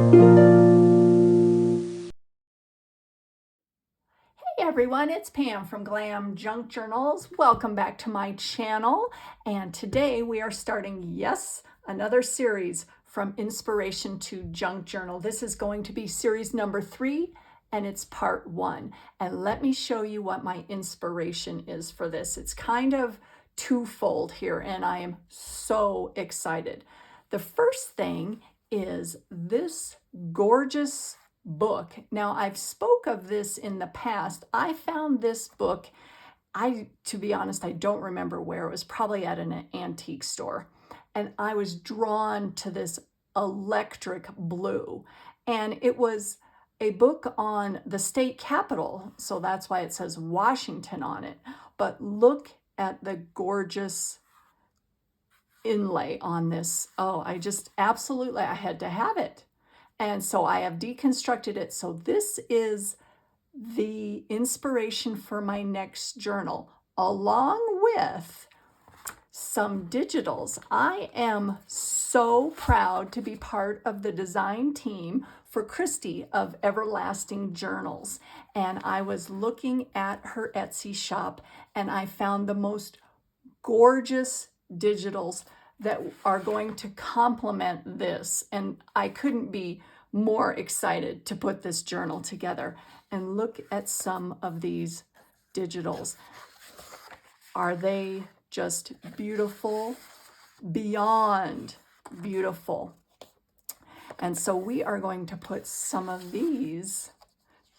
Hey everyone, it's Pam from GlamJunkJournals. Welcome back to my channel. And today we are starting, yes, another series from inspiration to junk journal. This is going to be series number 3 and it's part 1. And let me show you what my inspiration is for this. It's kind of twofold here and I am so excited. The first thing is this gorgeous book. Now, I've spoke of this in the past. I found this book, to be honest, I don't remember where. It was probably at an antique store. And I was drawn to this electric blue. And it was a book on the state capitol. So that's why it says Washington on it. But look at the gorgeous inlay on this. Oh, I had to have it. And so I have deconstructed it. So this is the inspiration for my next journal, along with some digitals. I am so proud to be part of the design team for Christy of EverlastingJournals. And I was looking at her Etsy shop and I found the most gorgeous digitals that are going to complement this. And I couldn't be more excited to put this journal together. And look at some of these digitals. Are they just beautiful? Beyond beautiful. And so we are going to put some of these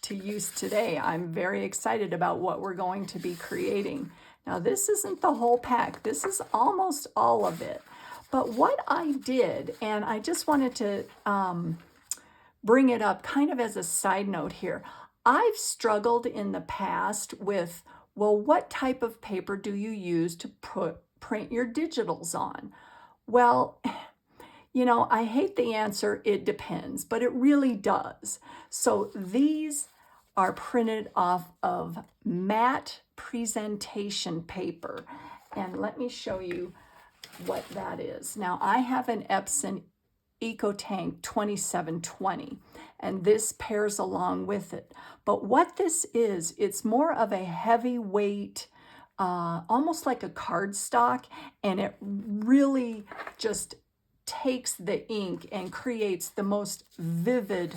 to use today. I'm very excited about what we're going to be creating. Now, this isn't the whole pack. This is almost all of it. But what I did, and I just wanted to bring it up kind of as a side note here. I've struggled in the past with, well, what type of paper do you use to print your digitals on? Well, you know, I hate the answer, it depends, but it really does. So these are printed off of matte presentation paper. And let me show you what that is. Now, I have an Epson EcoTank 2720, and this pairs along with it. But what this is, it's more of a heavyweight, almost like a cardstock, and it really just takes the ink and creates the most vivid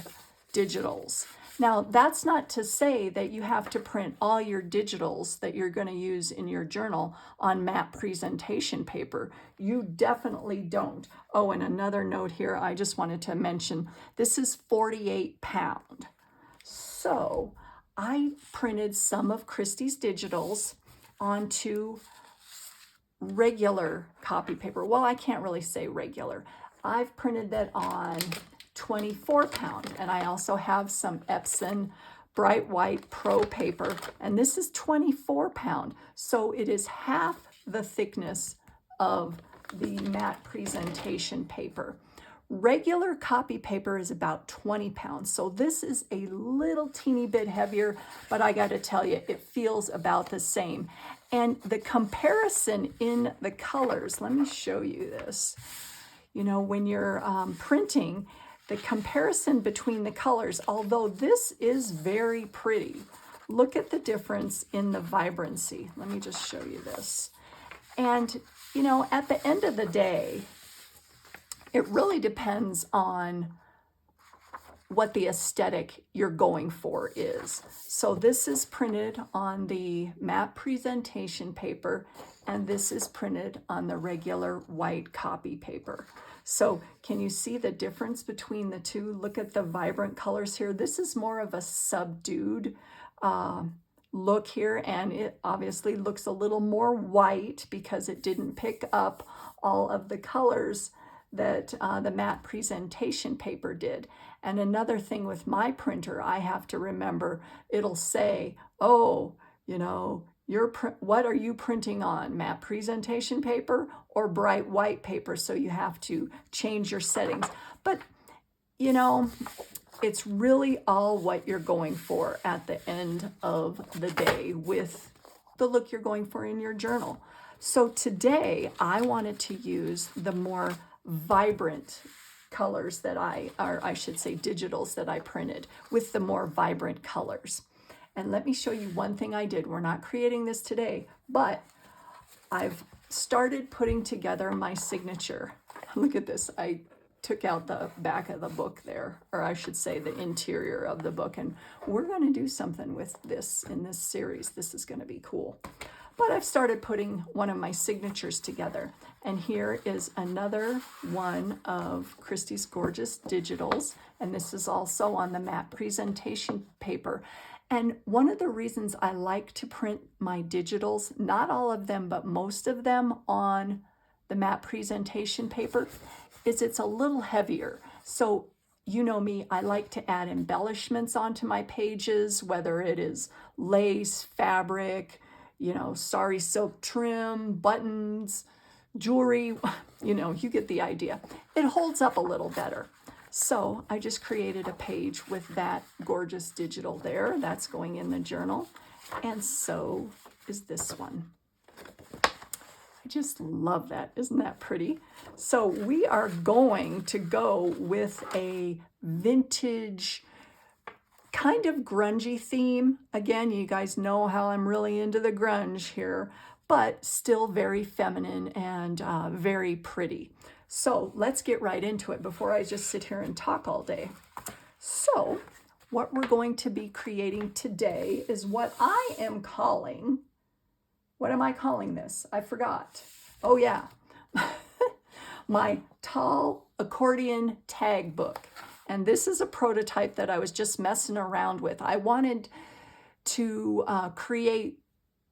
digitals. Now, that's not to say that you have to print all your digitals that you're going to use in your journal on matte presentation paper. You definitely don't. Oh, and another note here, I just wanted to mention, this is 48 pound. So I printed some of Christy's digitals onto regular copy paper. Well, I can't really say regular. I've printed that on 24 pound, and I also have some Epson Bright White Pro paper, and this is 24 pound. So it is half the thickness of the matte presentation paper. Regular copy paper is about 20 pounds. So this is a little teeny bit heavier, but I got to tell you, it feels about the same. And the comparison in the colors, let me show you this. You know, when you're printing, the comparison between the colors, although this is very pretty, look at the difference in the vibrancy. Let me just show you this. And, you know, at the end of the day, it really depends on what the aesthetic you're going for is. So this is printed on the matte presentation paper, and this is printed on the regular white copy paper. So can you see the difference between the two? Look at the vibrant colors here. This is more of a subdued look here, and it obviously looks a little more white because it didn't pick up all of the colors that the matte presentation paper did. And another thing with my printer, I have to remember, it'll say, oh, you know, what are you printing on, matte presentation paper or bright white paper? So you have to change your settings. But, you know, it's really all what you're going for at the end of the day with the look you're going for in your journal. So today I wanted to use the more vibrant colors that I should say digitals that I printed with the more vibrant colors. And let me show you one thing I did. We're not creating this today, but I've started putting together my signature. Look at this. I took out the back of the book there, or I should say the interior of the book, and we're going to do something with this in this series. This is going to be cool. But I've started putting one of my signatures together, and here is another one of Christy's gorgeous digitals, and this is also on the matte presentation paper. And one of the reasons I like to print my digitals, not all of them, but most of them on the matte presentation paper, is it's a little heavier. So you know me, I like to add embellishments onto my pages, whether it is lace, fabric, you know, sari silk trim, buttons, jewelry, you know, you get the idea. It holds up a little better. So I just created a page with that gorgeous digital there. That's going in the journal. And so is this one. I just love that. Isn't that pretty? So we are going to go with a vintage kind of grungy theme. Again, you guys know how I'm really into the grunge here, but still very feminine and very pretty. So let's get right into it before I just sit here and talk all day. So what we're going to be creating today is what I am calling, what am I calling this? I forgot. Oh yeah, my tall accordion tag book. And this is a prototype that I was just messing around with. I wanted to create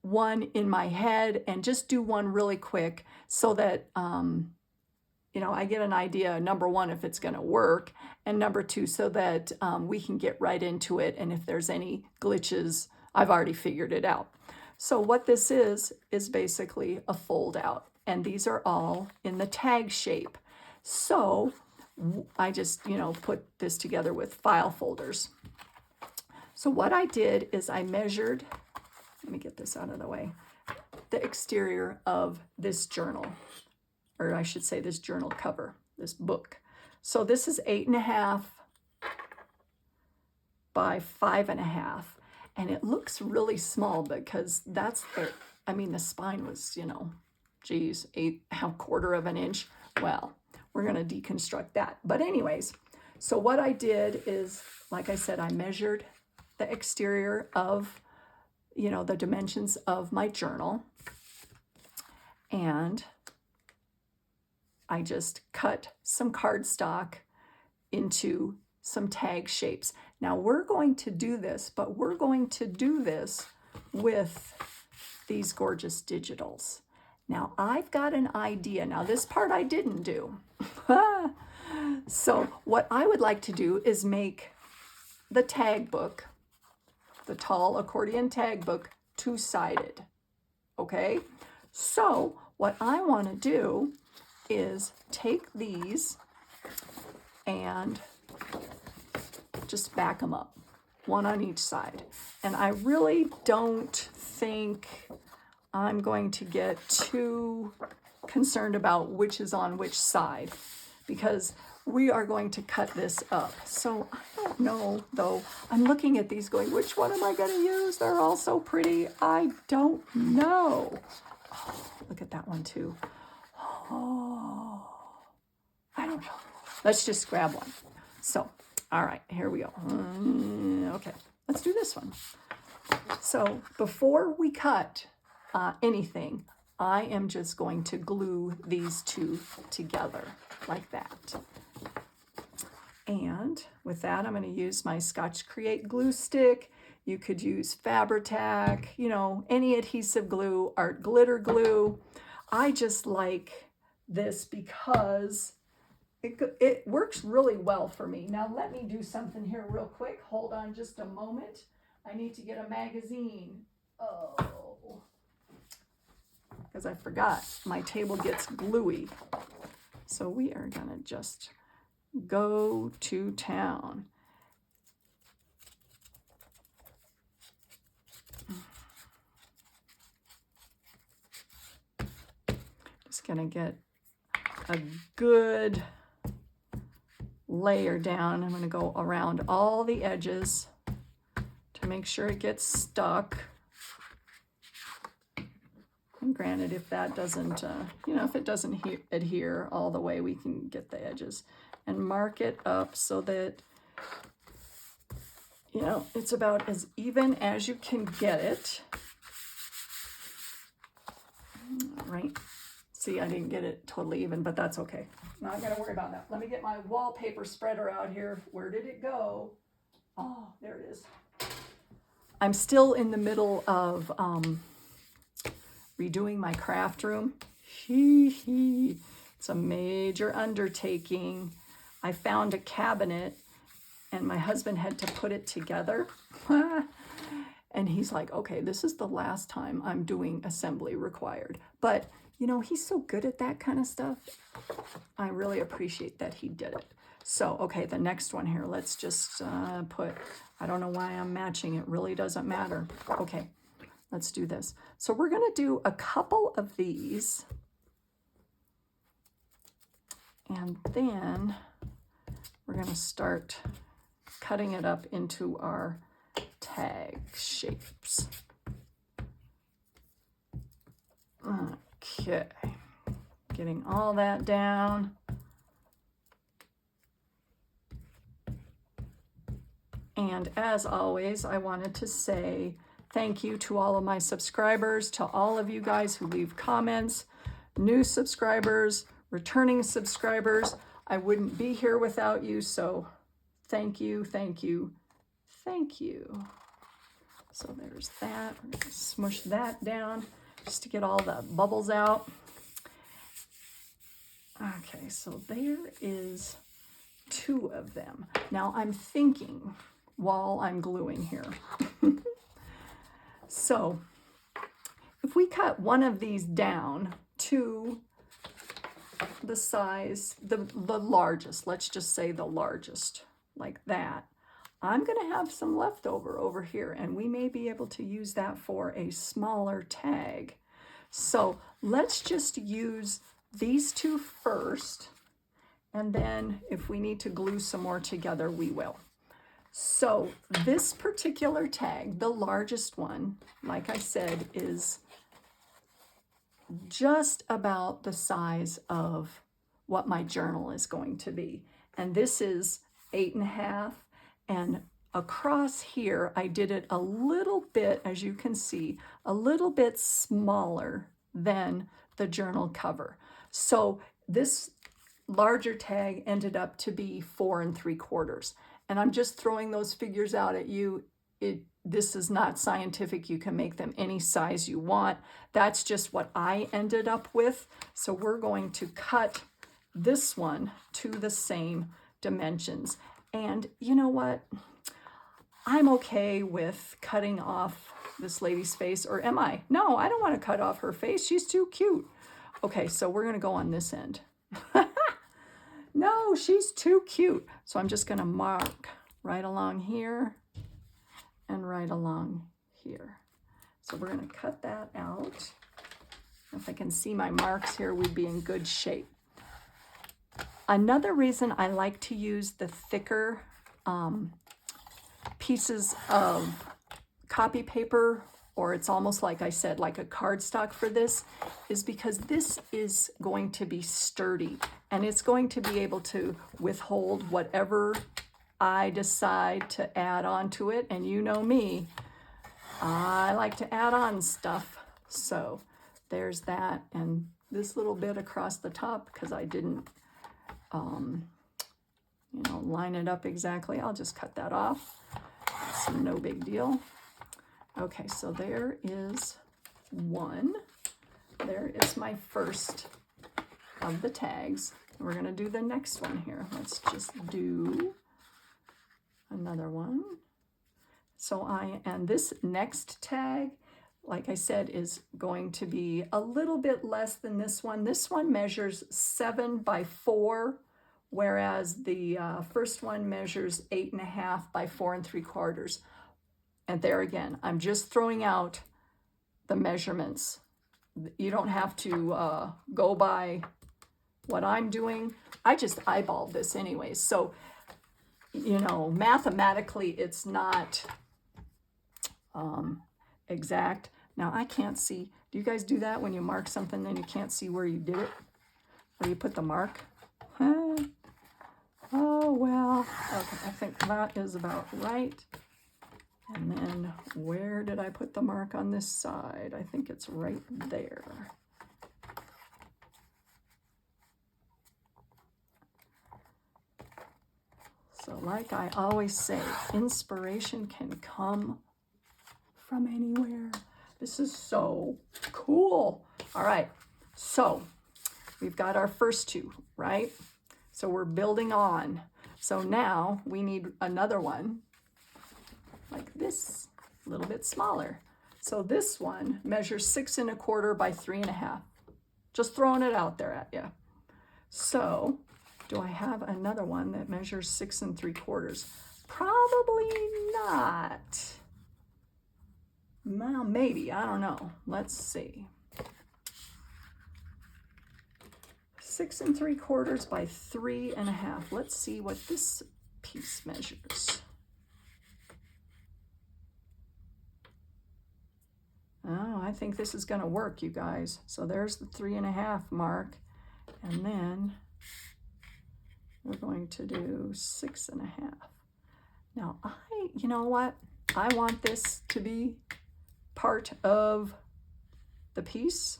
one in my head and just do one really quick so that, you know, I get an idea, number one, if it's going to work, and number two, so that we can get right into it. And if there's any glitches, I've already figured it out. So what this is basically a fold out, and these are all in the tag shape. So I just, you know, put this together with file folders. So what I did is I measured, let me get this out of the way, the exterior of this journal, or I should say this journal cover, this book. So this is 8.5 by 5.5, and it looks really small because that's the, I mean, the spine was, you know, geez, 1/4 of an inch. Well, we're going to deconstruct that. But anyways, so what I did is, like I said, I measured the exterior of, you know, the dimensions of my journal, and I just cut some cardstock into some tag shapes. Now we're going to do this, but we're going to do this with these gorgeous digitals. Now I've got an idea. Now this part I didn't do. So what I would like to do is make the tag book, the tall accordion tag book, two-sided. Okay? So what I want to do is take these and just back them up, one on each side. And I really don't think I'm going to get too concerned about which is on which side, because we are going to cut this up. So I don't know, though. I'm looking at these going, which one am I going to use? They're all so pretty. I don't know. Oh, look at that one too. Oh, I don't know. Let's just grab one. So, all right, here we go. Okay, let's do this one. So before we cut anything, I am just going to glue these two together like that. And with that, I'm going to use my Scotch Create glue stick. You could use Fabri-Tac, you know, any adhesive glue, art glitter glue. I just like this because it works really well for me. Now let me do something here real quick. Hold on just a moment. I need to get a magazine. Oh, because I forgot my table gets gluey. So we are gonna just go to town. Just gonna get a good layer down. I'm going to go around all the edges to make sure it gets stuck. And granted, if that doesn't, you know, if it doesn't adhere all the way, we can get the edges and mark it up so that, you know, it's about as even as you can get it. Right? See, I didn't get it totally even, but that's okay. Not gonna worry about that. Let me get my wallpaper spreader out here. Where did it go? Oh, there it is. I'm still in the middle of redoing my craft room. It's a major undertaking. I found a cabinet and my husband had to put it together. And he's like, okay, this is the last time I'm doing assembly required. But, you know, he's so good at that kind of stuff. I really appreciate that he did it. So, okay, the next one here, let's just put, I don't know why I'm matching. It really doesn't matter. Okay, let's do this. So we're going to do a couple of these. And then we're going to start cutting it up into our tag shapes. Okay, getting all that down. And as always, I wanted to say thank you to all of my subscribers, to all of you guys who leave comments, new subscribers, returning subscribers. I wouldn't be here without you, so thank you, thank you, thank you. So there's that. We're going to smush that down just to get all the bubbles out. Okay, so there is 2 of them. Now I'm thinking while I'm gluing here. So if we cut one of these down to the size, the largest, let's just say the largest, like that, I'm going to have some leftover over here, and we may be able to use that for a smaller tag. So let's just use these 2 first, and then if we need to glue some more together, we will. So this particular tag, the largest one, like I said, is just about the size of what my journal is going to be. And this is 8.5. And across here, I did it a little bit, as you can see, a little bit smaller than the journal cover. So this larger tag ended up to be 4 3/4. And I'm just throwing those figures out at you. This is not scientific. You can make them any size you want. That's just what I ended up with. So we're going to cut this one to the same dimensions. And you know what? I'm okay with cutting off this lady's face, or am I? No, I don't want to cut off her face. She's too cute. Okay, so we're going to go on this end. No, she's too cute. So I'm just going to mark right along here and right along here. So we're going to cut that out. If I can see my marks here, we'd be in good shape. Another reason I like to use the thicker pieces of copy paper, or it's almost like I said, like a cardstock for this, is because this is going to be sturdy and it's going to be able to withhold whatever I decide to add on to it. And you know me, I like to add on stuff. So there's that, and this little bit across the top, because I didn't you know, line it up exactly. I'll just cut that off. It's no big deal. Okay, so there is one. There is my first of the tags. We're going to do the next one here. Let's just do another one. So and this next tag, like I said, is going to be a little bit less than this one. This one measures 7 by 4, whereas the first one measures 8.5 by 4 3/4. And there again, I'm just throwing out the measurements. You don't have to go by what I'm doing, I just eyeballed this anyways. So, you know, mathematically, it's not exact. Now, I can't see. Do you guys do that when you mark something and you can't see where you did it? Where you put the mark? Huh? Oh, well. Okay, I think that is about right. And then where did I put the mark on this side? I think it's right there. So like I always say, inspiration can come from anywhere. This is so cool. All right, so we've got our first two, right? So we're building on. So now we need another one like this, a little bit smaller. So this one measures 6 1/4 by 3 1/2. Just throwing it out there at you. So do I have another one that measures 6 3/4? Probably not. Well, maybe, I don't know. Let's see. 6 3/4 by 3 1/2. Let's see what this piece measures. Oh, I think this is going to work, you guys. So there's the 3 1/2 mark. And then we're going to do 6 1/2. Now, you know what? I want this to be part of the piece.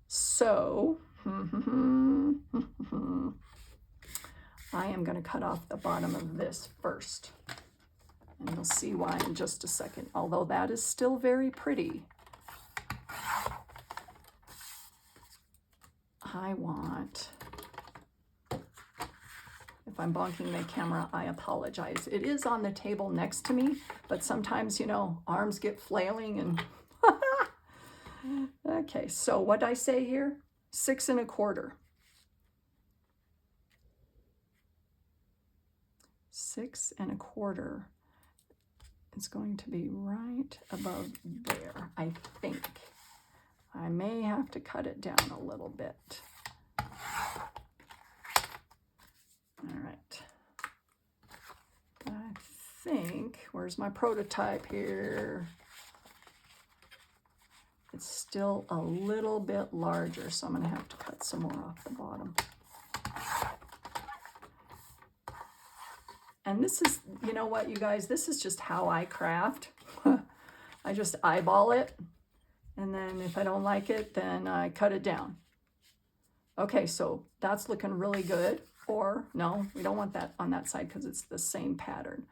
So, I am going to cut off the bottom of this first. And you'll see why in just a second. Although that is still very pretty. I want, if I'm bonking the camera, I apologize. It is on the table next to me, but sometimes, you know, arms get flailing and okay, so what did I say here? 6 1/4. 6 1/4 is going to be right above there, I think. I may have to cut it down a little bit. All right. I think, where's my prototype here? It's still a little bit larger, so I'm going to have to cut some more off the bottom. And this is, you know what, you guys, this is just how I craft. I just eyeball it. And then if I don't like it, then I cut it down. Okay, so that's looking really good. Or no, we don't want that on that side because it's the same pattern.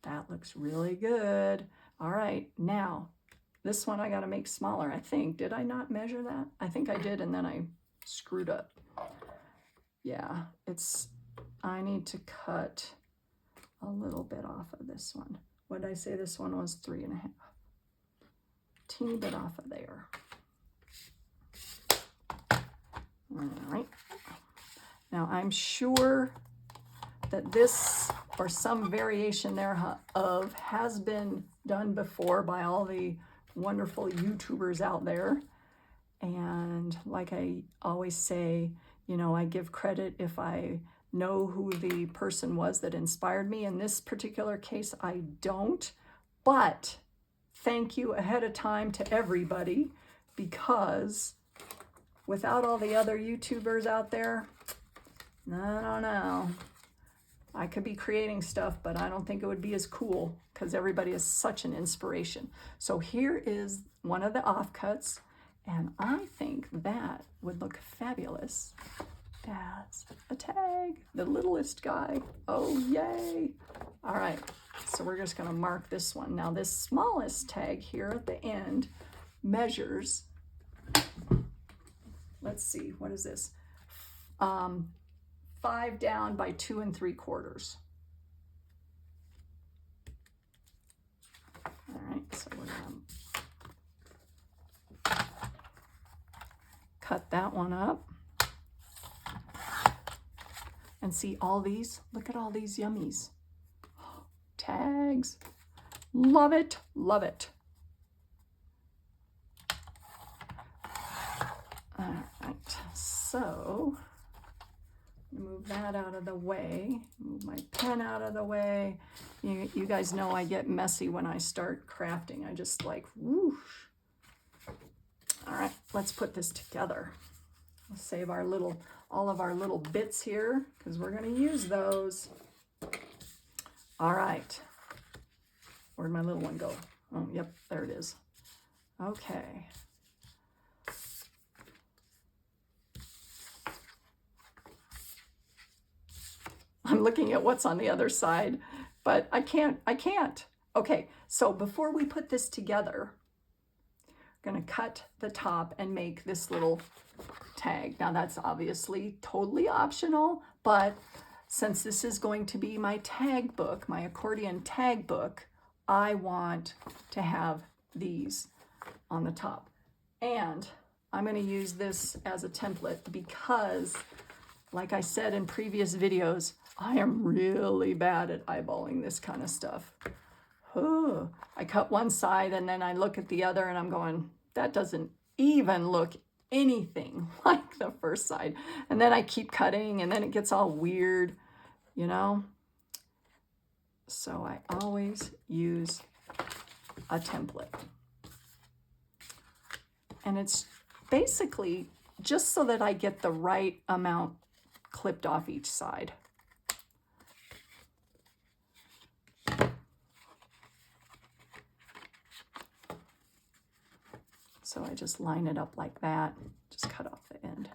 That looks really good. All right, now this one I got to make smaller, I think. Did I not measure that? I think I did, and then I screwed up. Yeah, I need to cut a little bit off of this one. What did I say this one was? 3 1/2. Teeny bit off of there. All right. Now I'm sure that this or some variation thereof has been done before by all the wonderful YouTubers out there. And like I always say, you know, I give credit if I know who the person was that inspired me. In this particular case, I don't. But thank you ahead of time to everybody, because without all the other YouTubers out there, I don't know. I could be creating stuff, but I don't think it would be as cool because everybody is such an inspiration. So here is one of the offcuts, and I think that would look fabulous as a tag, the littlest guy. Oh, yay. All right, so we're just gonna mark this one. Now this smallest tag here at the end measures, let's see, what is this? 5 down by 2 3/4. All right, so we're gonna cut that one up. And see all these, look at all these yummies. Tags, love it, love it. All right, so Move that out of the way. Move my pen out of the way. You guys know I get messy when I start crafting. I just like, whoosh. All right, let's put this together. We'll save our all of our little bits here because we're going to use those. All right. Where'd my little one go? Oh, yep, there it is. Okay. I'm looking at what's on the other side, but I can't. Okay, so before we put this together, I'm gonna cut the top and make this little tag. Now that's obviously totally optional, but since this is going to be my tag book, my accordion tag book, I want to have these on the top. And I'm gonna use this as a template because, like I said in previous videos, I am really bad at eyeballing this kind of stuff. Oh, I cut one side and then I look at the other and I'm going, that doesn't even look anything like the first side. And then I keep cutting and then it gets all weird, you know? So I always use a template. And it's basically just so that I get the right amount clipped off each side. So I just line it up like that, just cut off the end.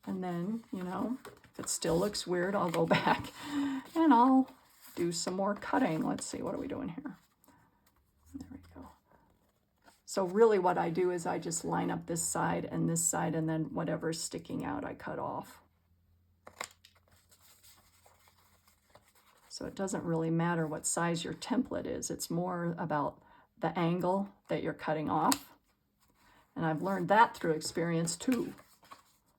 And then, you know, if it still looks weird, I'll go back and I'll do some more cutting. Let's see, what are we doing here? There we go. So really what I do is I just line up this side, and then whatever's sticking out, I cut off. So it doesn't really matter what size your template is. It's more about the angle that you're cutting off. And I've learned that through experience too.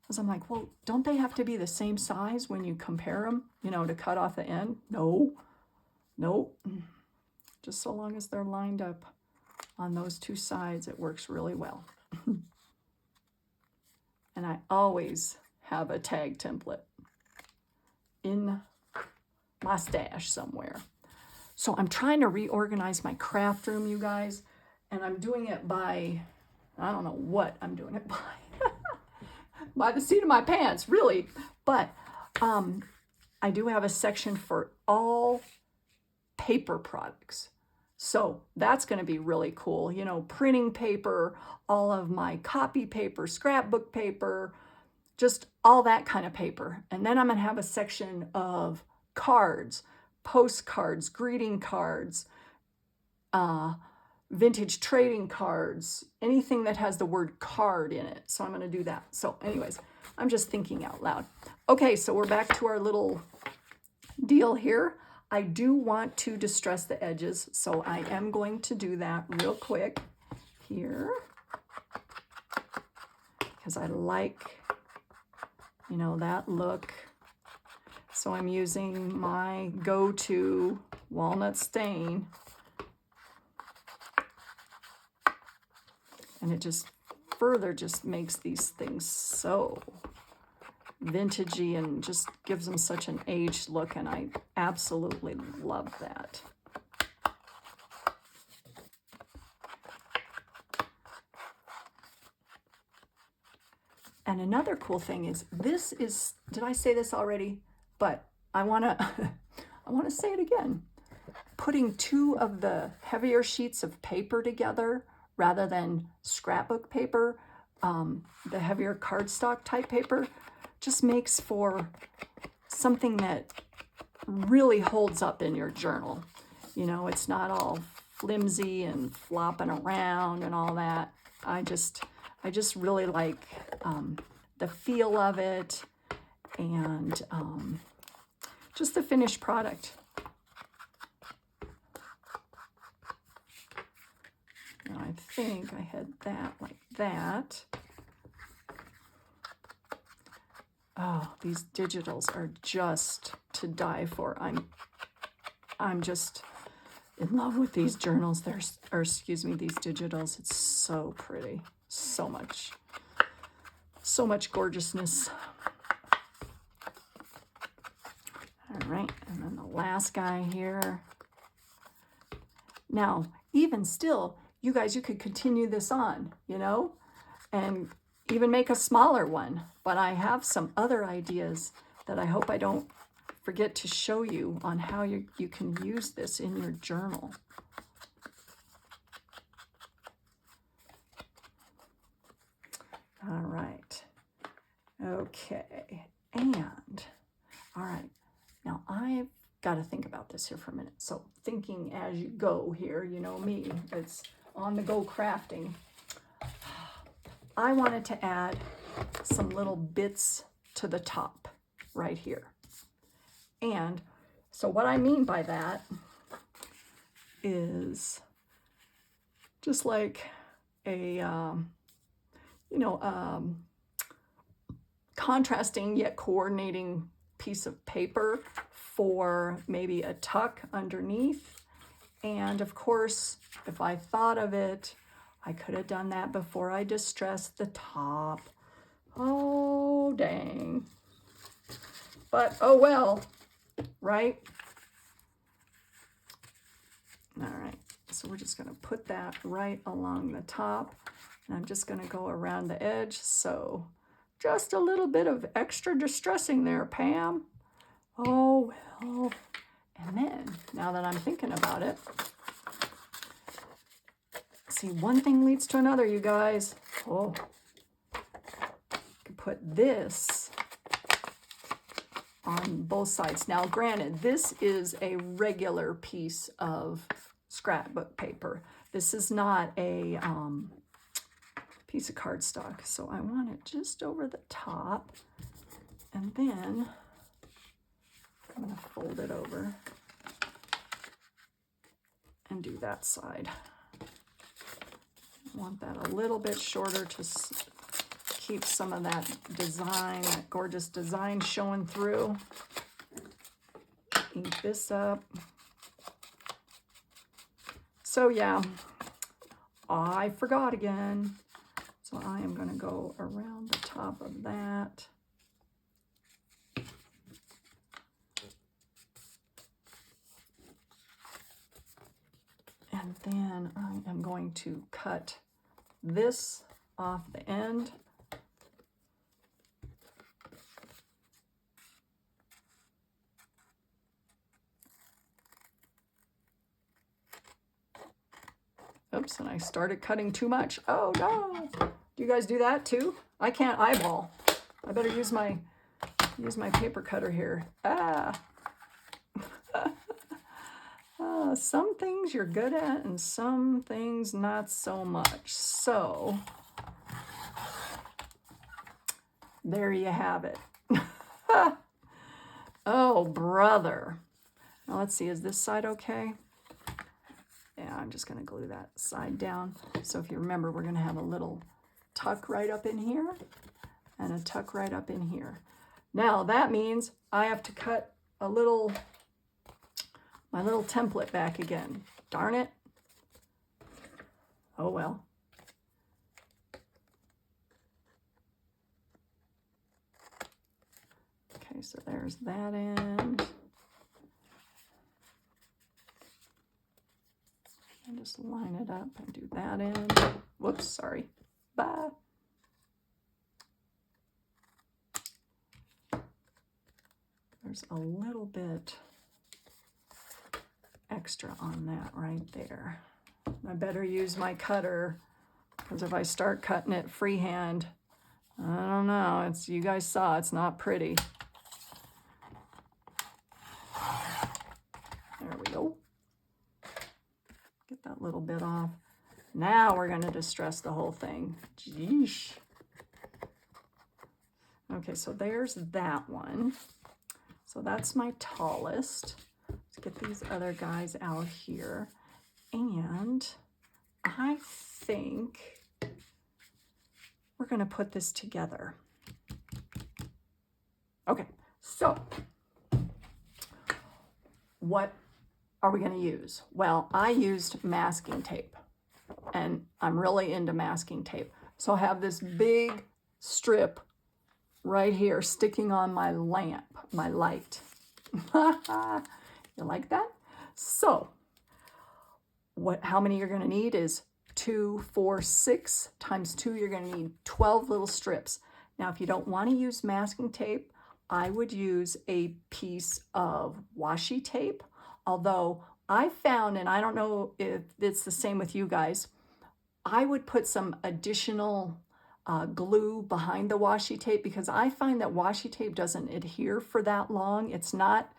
Because I'm like, well, don't they have to be the same size when you compare them, you know, to cut off the end? No, nope. Just so long as they're lined up on those two sides, it works really well. And I always have a tag template in my stash somewhere. So I'm trying to reorganize my craft room, you guys, and I'm doing it by, I don't know what I'm doing it by. By the seat of my pants, really. But I do have a section for all paper products. So that's going to be really cool. You know, printing paper, all of my copy paper, scrapbook paper, just all that kind of paper. And then I'm going to have a section of cards, postcards, greeting cards, vintage trading cards, anything that has the word card in it. So I'm going to do that. So anyways, I'm just thinking out loud. Okay, so we're back to our little deal here. I do want to distress the edges, so I am going to do that real quick here because I like, you know, that look. So I'm using my go-to walnut stain, and it just further just makes these things so vintagey and just gives them such an aged look, and I absolutely love that. And another cool thing is, this is, did I say this already? But I want to say it again. Putting two of the heavier sheets of paper together rather than scrapbook paper, the heavier cardstock type paper, just makes for something that really holds up in your journal. You know, it's not all flimsy and flopping around and all that. I just really like the feel of it and just the finished product. Now I think I had that like that. Oh, these digitals are just to die for. I'm just in love with these journals. These digitals. It's so pretty, So much gorgeousness. All right, and then the last guy here. Now, even still, you guys, you could continue this on, you know, and even make a smaller one. But I have some other ideas that I hope I don't forget to show you on how you can use this in your journal. All right. Okay. And, all right. Now, I've got to think about this here for a minute. So thinking as you go here, you know me, it's on the go crafting. I wanted to add some little bits to the top right here. And so what I mean by that is just like a, contrasting yet coordinating piece of paper for maybe a tuck underneath. And of course, if I thought of it, I could have done that before I distressed the top. Oh, dang. But, oh well, right? All right, so we're just gonna put that right along the top. And I'm just gonna go around the edge. So just a little bit of extra distressing there, Pam. Oh, well. And then, now that I'm thinking about it, see, one thing leads to another, you guys. Oh, I could put this on both sides. Now, granted, this is a regular piece of scrapbook paper. This is not a piece of cardstock. So I want it just over the top. And then I'm going to fold it over and do that side. I want that a little bit shorter to keep some of that design, that gorgeous design showing through. Ink this up. So yeah, I forgot again. So I am going to go around the top of that. And then I am going to cut this off the end. Oops, and I started cutting too much. Oh no. Do you guys do that too? I can't eyeball. I better use my paper cutter here. Ah. Some things you're good at and some things not so much. So there you have it. Oh, brother. Now let's see, is this side okay? Yeah, I'm just going to glue that side down. So if you remember, we're going to have a little tuck right up in here and a tuck right up in here. Now that means I have to cut a little, my little template back again. Darn it. Oh well. Okay, so there's that end. And just line it up and do that end. Whoops, sorry. Bye. There's a little bit extra on that right there. I better use my cutter, because if I start cutting it freehand, I don't know, it's, you guys saw, it's not pretty. There we go. Get that little bit off. Now we're going to distress the whole thing. Jeesh. Okay, so there's that one. So that's my tallest. Let's get these other guys out here. And I think we're going to put this together. Okay, so what are we going to use? Well, I used masking tape, and I'm really into masking tape. So I have this big strip right here sticking on my lamp, my light. You like that? So how many you're going to need is 2, 4, 6 times 2. You're going to need 12 little strips. Now, if you don't want to use masking tape, I would use a piece of washi tape. Although I found, and I don't know if it's the same with you guys, I would put some additional glue behind the washi tape, because I find that washi tape doesn't adhere for that long. It's not,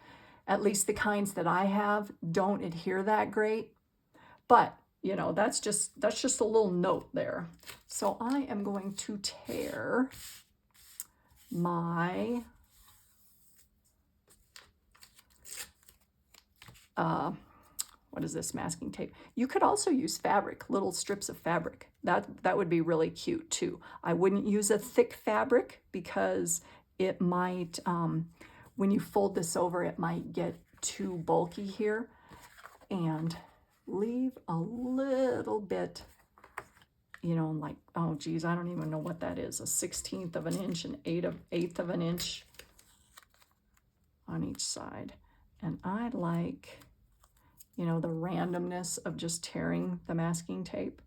at least the kinds that I have, don't adhere that great. But, you know, that's just a little note there. So I am going to tear my what is this, masking tape? You could also use fabric, little strips of fabric. That would be really cute too. I wouldn't use a thick fabric because it might, when you fold this over, it might get too bulky here. And leave a little bit, you know, like, oh geez, I don't even know what that is, a 1/16 of an inch, an eighth of an inch on each side. And I like, you know, the randomness of just tearing the masking tape.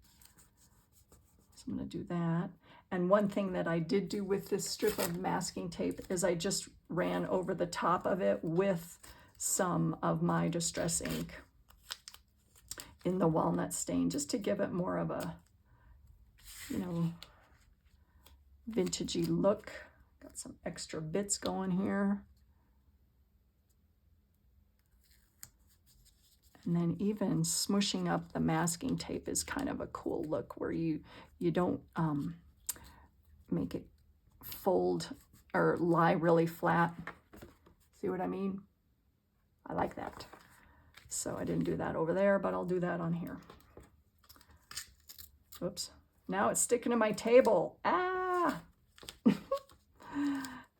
So I'm going to do that. And one thing that I did do with this strip of masking tape is I just ran over the top of it with some of my Distress ink in the walnut stain, just to give it more of a, you know, vintagey look. Got some extra bits going here. And then even smushing up the masking tape is kind of a cool look, where you don't make it fold or lie really flat. See what I mean? I like that. So I didn't do that over there, but I'll do that on here. Oops. Now it's sticking to my table. Ah!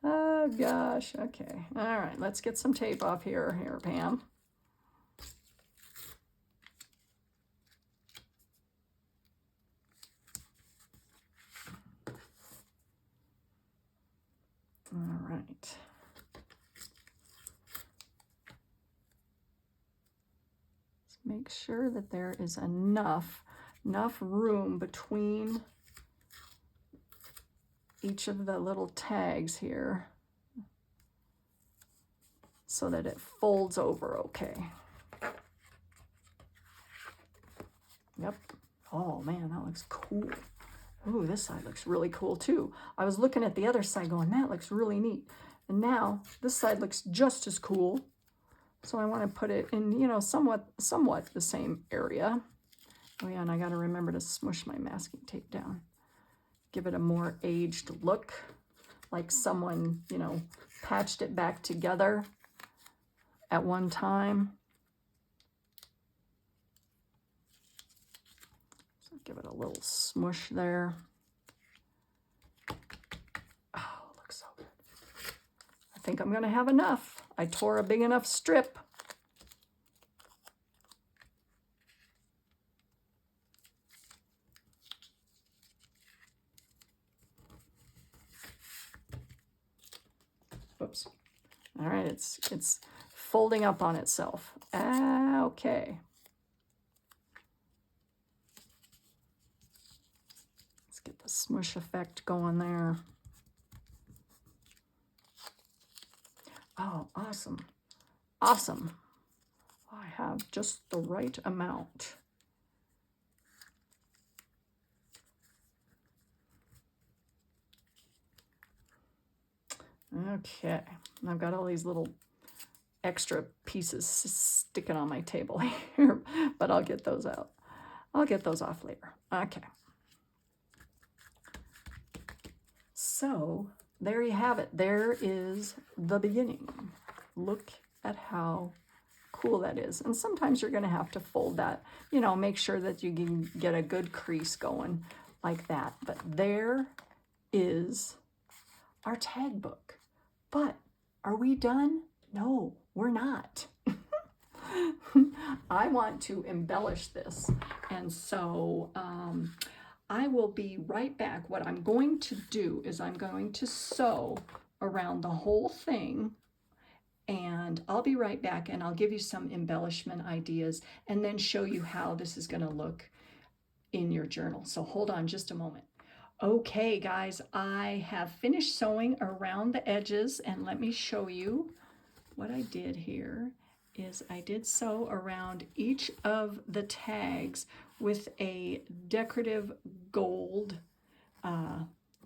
Oh gosh. Okay. All right. Let's get some tape off here. Here, Pam. All right. Let's make sure that there is enough room between each of the little tags here so that it folds over okay. Yep. Oh man, that looks cool. Ooh, this side looks really cool too. I was looking at the other side going, that looks really neat. And now this side looks just as cool. So I want to put it in, you know, somewhat the same area. Oh yeah, and I got to remember to smush my masking tape down. Give it a more aged look, like someone, you know, patched it back together at one time. So give it a little smush there. Oh, looks so good. I think I'm going to have enough. I tore a big enough strip. Whoops. All right, it's folding up on itself. Ah, okay. Let's get the smush effect going there. Oh, awesome. Awesome. I have just the right amount. Okay, I've got all these little extra pieces sticking on my table here, but I'll get those out. I'll get those off later. Okay. So there you have it. There is the beginning. Look at how cool that is. And sometimes you're going to have to fold that, you know, make sure that you can get a good crease going like that. But there is our tag book. But are we done? No, we're not. I want to embellish this. And so I will be right back. What I'm going to do is I'm going to sew around the whole thing, and I'll be right back, and I'll give you some embellishment ideas and then show you how this is going to look in your journal. So hold on just a moment. Okay, guys, I have finished sewing around the edges, and let me show you what I did here. Is I did sew around each of the tags with a decorative gold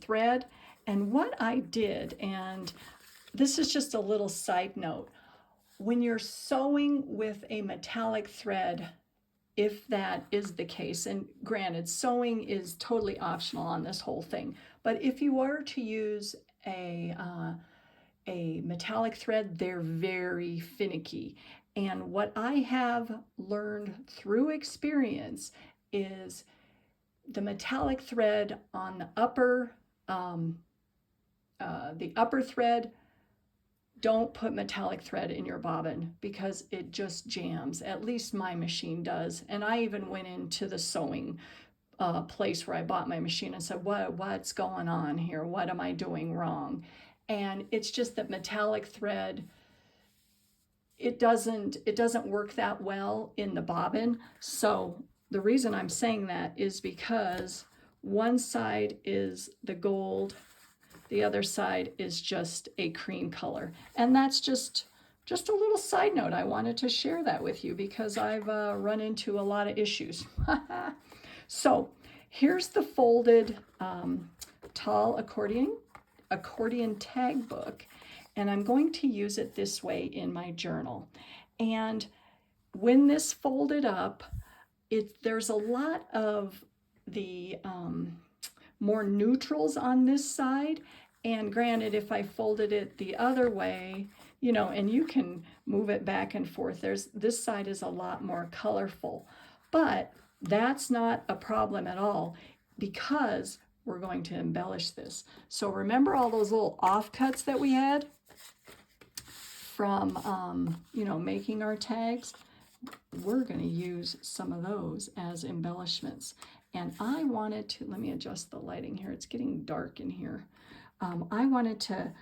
thread. And what I did, and this is just a little side note, when you're sewing with a metallic thread, if that is the case, and granted, sewing is totally optional on this whole thing, but if you were to use a metallic thread, they're very finicky. And what I have learned through experience is the metallic thread on the upper thread, don't put metallic thread in your bobbin because it just jams. At least my machine does. And I even went into the sewing place where I bought my machine and said, what's going on here? What am I doing wrong? And it's just that metallic thread, it doesn't work that well in the bobbin. So the reason I'm saying that is because one side is the gold, the other side is just a cream color. And that's just a little side note. I wanted to share that with you because I've run into a lot of issues. So here's the folded tall accordion tag book, and I'm going to use it this way in my journal. And when this folded up, there's a lot of the more neutrals on this side. And granted, if I folded it the other way, you know, and you can move it back and forth, this side is a lot more colorful. But that's not a problem at all because we're going to embellish this. So remember all those little offcuts that we had from, you know, making our tags? We're going to use some of those as embellishments. And I wanted to, let me adjust the lighting here. It's getting dark in here. I wanted to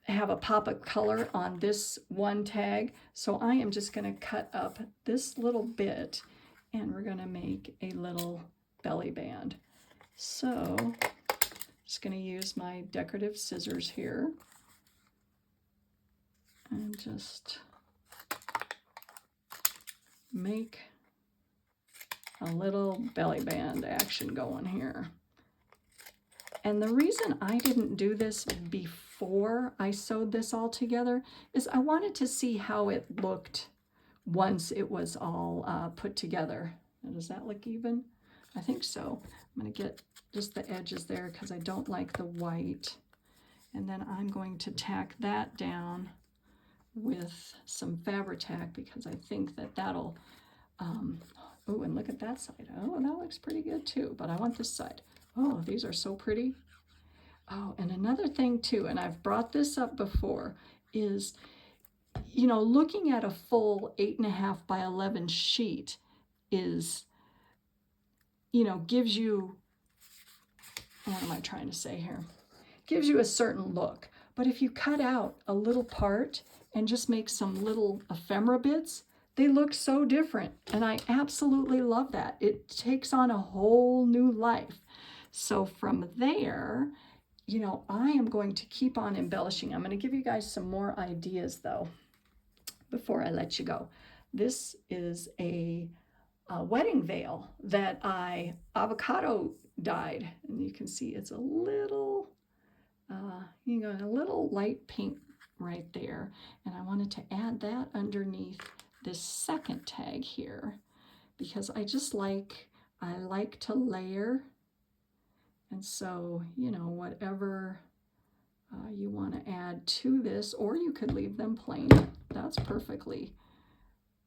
have a pop of color on this one tag. So I am just going to cut up this little bit and we're going to make a little belly band. So just going to use my decorative scissors here and just make a little belly band action going here. And the reason I didn't do this before I sewed this all together is I wanted to see how it looked once it was all put together. Now, does that look even? I think so. I'm going to get just the edges there because I don't like the white. And then I'm going to tack that down with some Fabri-Tac because I think that that'll, oh, and look at that side. Oh, that looks pretty good too, but I want this side. Oh, these are so pretty. Oh, and another thing too, and I've brought this up before, is, you know, looking at a full 8.5 by 11 sheet is, you know, gives you, what am I trying to say here? Gives you a certain look. But if you cut out a little part and just make some little ephemera bits, they look so different. And I absolutely love that. It takes on a whole new life. So from there, you know, I am going to keep on embellishing. I'm going to give you guys some more ideas though, before I let you go. This is a wedding veil that I avocado dyed. And you can see it's a little, you know, a little light pink right there. And I wanted to add that underneath this second tag here because I like to layer. And so, you know, whatever you want to add to this, or you could leave them plain. That's perfectly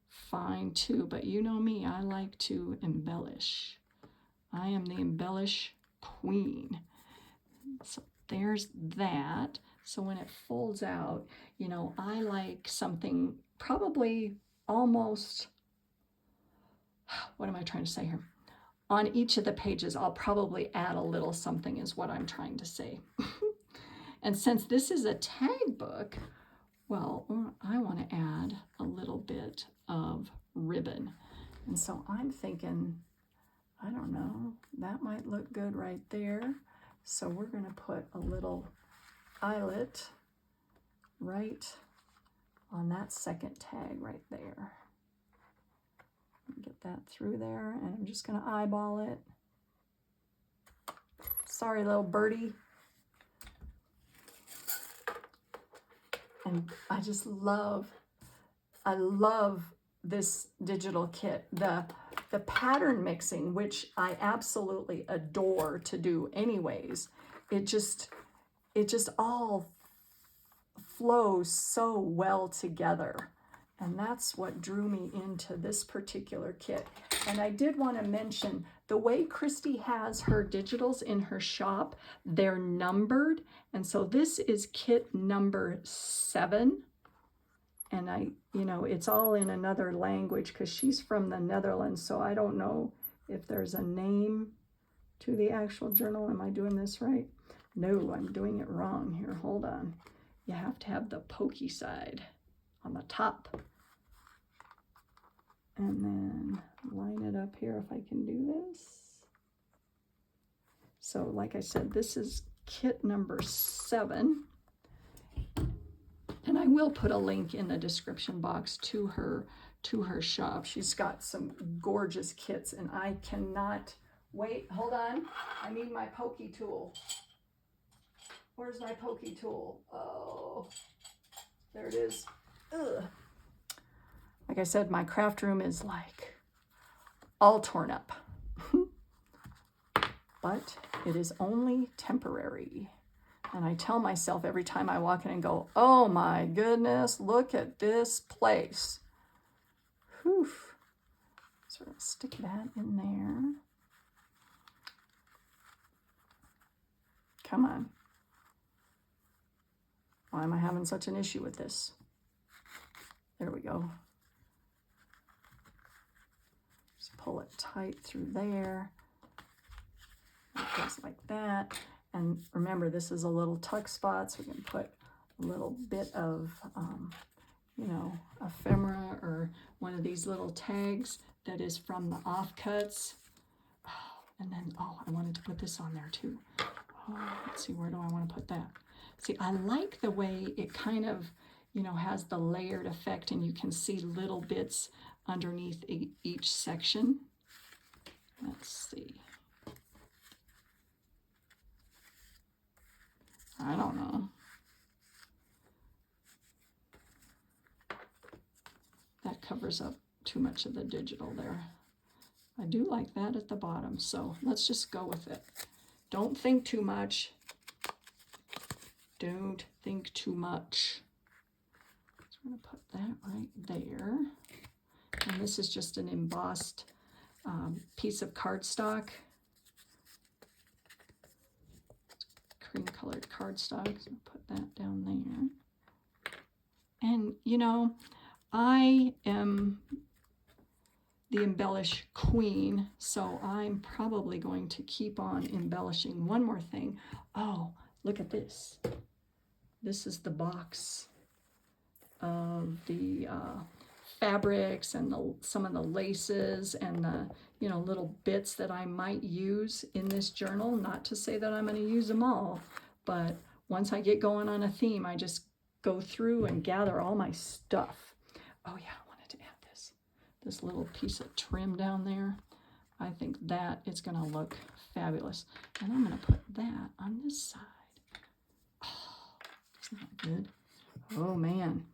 fine too. But you know me, I like to embellish. I am the embellish queen. So there's that. So when it folds out, you know, I like something probably almost, what am I trying to say here? on each of the pages, I'll probably add a little something is what I'm trying to say. And since this is a tag book, well, I want to add a little bit of ribbon. And so I'm thinking, I don't know, that might look good right there. So we're going to put a little eyelet right on that second tag right there. Get that through there, and I'm just going to eyeball it. Sorry, little birdie. And I just love, I love this digital kit. The pattern mixing, which I absolutely adore to do anyways, it just all flows so well together. And that's what drew me into this particular kit. And I did want to mention the way Christy has her digitals in her shop, they're numbered. And so this is kit number 7. And it's all in another language because she's from the Netherlands. So I don't know if there's a name to the actual journal. Am I doing this right? No, I'm doing it wrong here. Hold on. You have to have the pokey side on the top. And then line it up here if I can do this. So like I said, this is kit number 7. And I will put a link in the description box to her shop. She's got some gorgeous kits, and I cannot wait. Hold on. I need my pokey tool. Where's my pokey tool? Oh, there it is. Ugh. Like I said, my craft room is like all torn up. But it is only temporary. And I tell myself every time I walk in and go, oh my goodness, look at this place. Whew. So we're going to stick that in there. Come on. Why am I having such an issue with this? There we go. Just pull it tight through there. It goes like that. And remember, this is a little tuck spot, so we can put a little bit of, ephemera or one of these little tags that is from the offcuts. Oh, and then, I wanted to put this on there too. Oh, let's see, where do I want to put that? See, I like the way it kind of, has the layered effect, and you can see little bits underneath each section. Let's see. I don't know. That covers up too much of the digital there. I do like that at the bottom, so let's just go with it. Don't think too much. Don't think too much. So I'm going to put that right there. And this is just an embossed piece of cardstock. Cream colored cardstock. So put that down there. And I am the embellish queen, so I'm probably going to keep on embellishing. One more thing. Oh, look at this. This is the box of the fabrics and some of the laces and the little bits that I might use in this journal. Not to say that I'm going to use them all, but once I get going on a theme, I just go through and gather all my stuff. Oh yeah, I wanted to add this little piece of trim down there. I think that it's going to look fabulous. And I'm going to put that on this side. Oh, isn't that good? Oh man.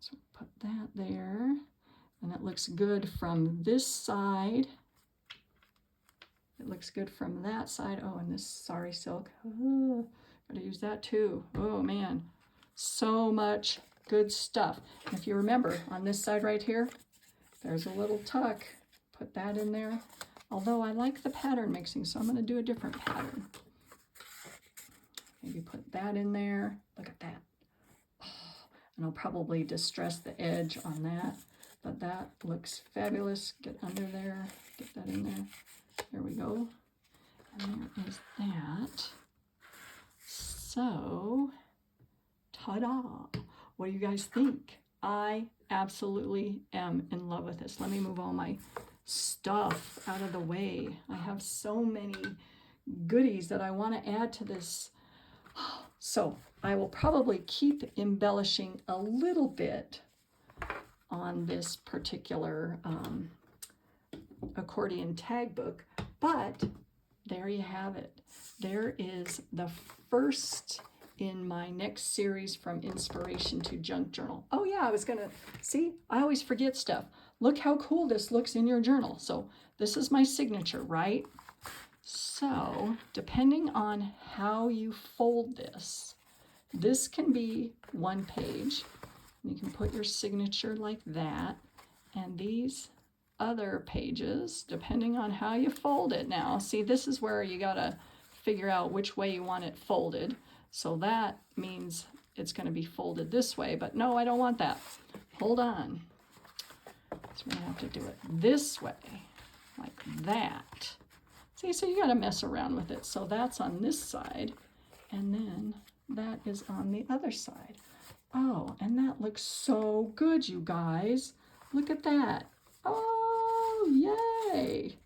So put that there, and it looks good from this side. It looks good from that side. Oh, and this sari silk. Oh, gotta use that too. Oh man, so much good stuff. And if you remember, on this side right here, there's a little tuck. Put that in there. Although I like the pattern mixing, so I'm gonna do a different pattern. Maybe put that in there. Look at that. and I'll probably distress the edge on that, but that looks fabulous. Get under there, get that in there. There we go. And there is that. So, ta-da! What do you guys think? I absolutely am in love with this. Let me move all my stuff out of the way. I have so many goodies that I want to add to this. So I will probably keep embellishing a little bit on this particular accordion tag book, but there you have it. There is the first in my next series from Inspiration to Junk Journal. Oh yeah, I was gonna, see, I always forget stuff. Look how cool this looks in your journal. So this is my signature, right? So depending on how you fold this, this can be one page. You can put your signature like that, and these other pages, depending on how you fold it now. See, this is where you gotta figure out which way you want it folded. So that means it's gonna be folded this way, but no, I don't want that. Hold on. So we're gonna have to do it this way, like that. See, so you gotta mess around with it. So that's on this side, and then that is on the other side. Oh, and that looks so good, you guys. Look at that. Oh, yay.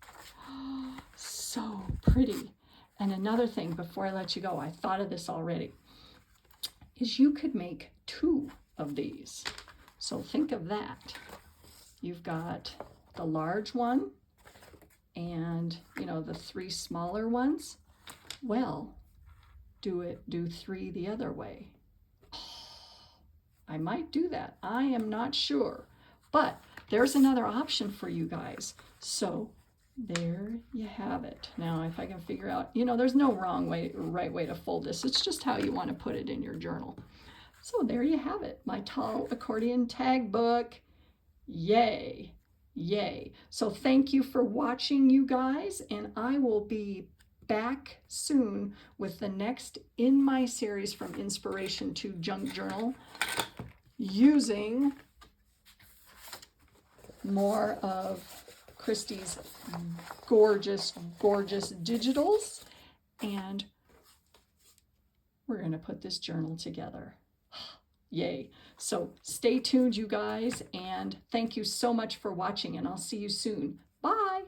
So pretty. And another thing, before I let you go, I thought of this already, is you could make 2 of these. So think of that. You've got the large one and, you know, the 3 smaller ones. Well, do 3 the other way. I might do that. I am not sure, but there's another option for you guys. So there you have it. Now, if I can figure out, you know, there's no right way to fold this. It's just how you want to put it in your journal. So there you have it, my tall accordion tag book. Yay, yay. So thank you for watching, you guys, and I will be back soon with the next in my series from Inspiration to Junk Journal, using more of Christy's gorgeous, gorgeous digitals, and we're going to put this journal together. Yay. So stay tuned, you guys, and thank you so much for watching, and I'll see you soon. Bye.